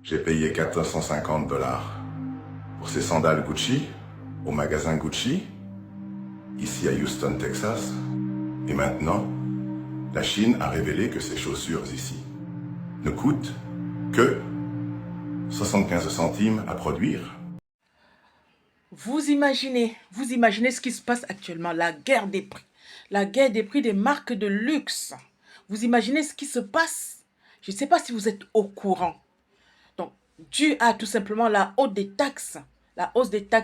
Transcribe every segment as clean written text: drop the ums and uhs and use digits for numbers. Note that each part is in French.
J'ai payé 450 $ pour ces sandales Gucci au magasin Gucci, ici à Houston, Texas. Et maintenant, la Chine a révélé que ces chaussures ici ne coûtent que 75 centimes à produire. Vous imaginez ce qui se passe actuellement, la guerre des prix. La guerre des prix des marques de luxe. Vous imaginez ce qui se passe? Je ne sais pas si vous êtes au courant. Donc, dû à tout simplement la hausse des taxes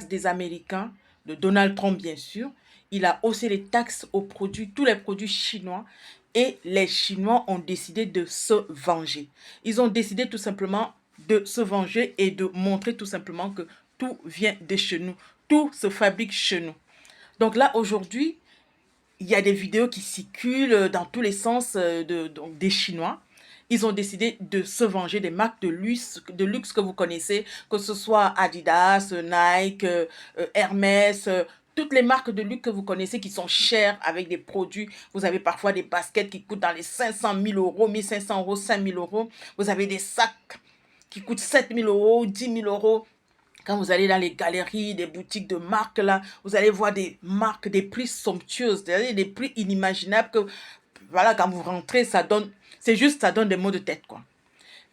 des Américains, de Donald Trump bien sûr, il a haussé les taxes aux produits, tous les produits chinois, et les Chinois ont décidé de se venger. Ils ont décidé tout simplement de se venger et de montrer tout simplement que tout vient de chez nous, tout se fabrique chez nous. Donc là, aujourd'hui, il y a des vidéos qui circulent dans tous les sens donc des Chinois. Ils ont décidé de se venger des marques de luxe que vous connaissez, que ce soit Adidas, Nike, Hermès, toutes les marques de luxe que vous connaissez qui sont chères avec des produits. Vous avez parfois des baskets qui coûtent dans les 500 000 euros, 1500 euros, 5000 euros. Vous avez des sacs qui coûtent 7000 euros, 10 000 euros. Quand vous allez dans les galeries, des boutiques de marques, là, vous allez voir des marques, des prix somptueuses, des prix inimaginables que, voilà, quand vous rentrez, ça donne des maux de tête, quoi.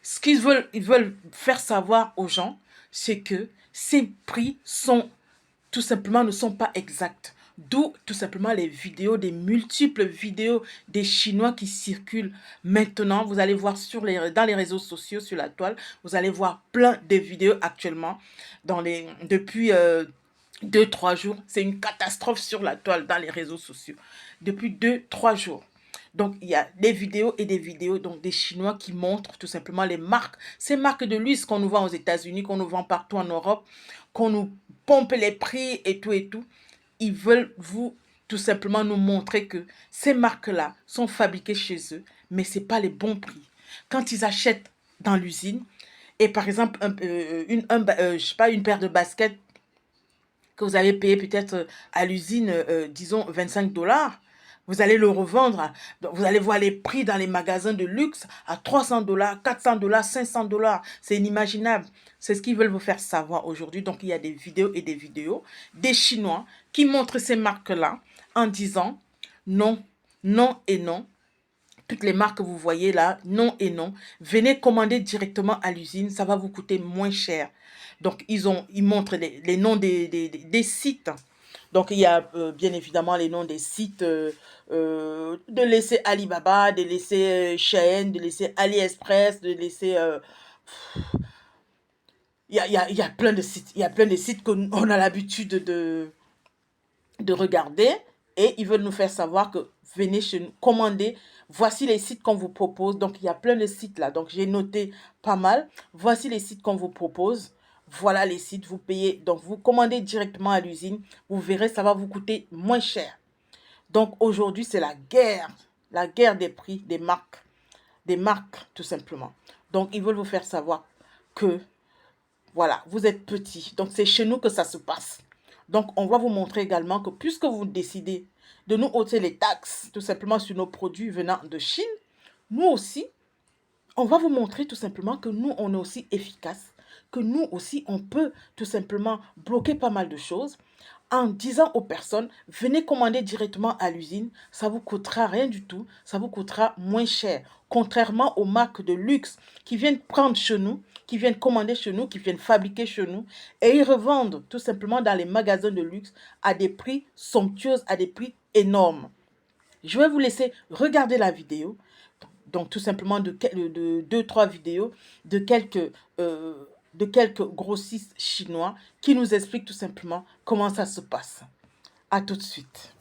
Ce ils veulent faire savoir aux gens, c'est que ces prix sont tout simplement ne sont pas exactes. D'où tout simplement les vidéos, des multiples vidéos des Chinois qui circulent maintenant. Vous allez voir dans les réseaux sociaux, sur la toile, vous allez voir plein de vidéos actuellement depuis 2, 3 jours. C'est une catastrophe sur la toile dans les réseaux sociaux. Depuis 2, 3 jours. Donc, il y a des vidéos et des vidéos donc des Chinois qui montrent tout simplement les marques. Ces marques de luxe qu'on nous vend aux États-Unis, qu'on nous vend partout en Europe, qu'on nous pompe les prix et tout et tout. Ils veulent tout simplement nous montrer que ces marques-là sont fabriquées chez eux, mais ce n'est pas les bons prix. Quand ils achètent dans l'usine, et par exemple, je sais pas, une paire de baskets que vous avez payé peut-être à l'usine, disons 25 $, vous allez le revendre, vous allez voir les prix dans les magasins de luxe à 300 $, 400 $, 500 $. C'est inimaginable. C'est ce qu'ils veulent vous faire savoir aujourd'hui. Donc, il y a des vidéos et des vidéos des Chinois qui montrent ces marques-là en disant non, non et non. Toutes les marques que vous voyez là, non et non. Venez commander directement à l'usine, ça va vous coûter moins cher. Donc, ils montrent les noms des sites. Donc, il y a bien évidemment les noms des sites de laisser Alibaba, de laisser Shein, de laisser AliExpress, de laisser... il y a plein de sites. Il y a plein de sites qu'on a l'habitude de regarder et ils veulent nous faire savoir que venez chez nous, commander. Voici les sites qu'on vous propose. Donc, il y a plein de sites là. Donc, j'ai noté pas mal. Voici les sites qu'on vous propose. Voilà les sites. Vous payez. Donc, vous commandez directement à l'usine. Vous verrez, ça va vous coûter moins cher. Donc, aujourd'hui, c'est la guerre. La guerre des prix des marques. Des marques, tout simplement. Donc, ils veulent vous faire savoir que voilà, vous êtes petit. Donc, c'est chez nous que ça se passe. Donc, on va vous montrer également que puisque vous décidez de nous ôter les taxes, tout simplement sur nos produits venant de Chine, nous aussi, on va vous montrer tout simplement que nous, on est aussi efficace, que nous aussi, on peut tout simplement bloquer pas mal de choses en disant aux personnes, venez commander directement à l'usine, ça vous coûtera rien du tout, ça vous coûtera moins cher. Contrairement aux marques de luxe qui viennent prendre chez nous, qui viennent commander chez nous, qui viennent fabriquer chez nous, et ils revendent tout simplement dans les magasins de luxe à des prix somptueux, à des prix énormes. Je vais vous laisser regarder la vidéo. Donc, tout simplement de 2, 3 vidéos de quelques grossistes chinois qui nous expliquent tout simplement comment ça se passe. À tout de suite.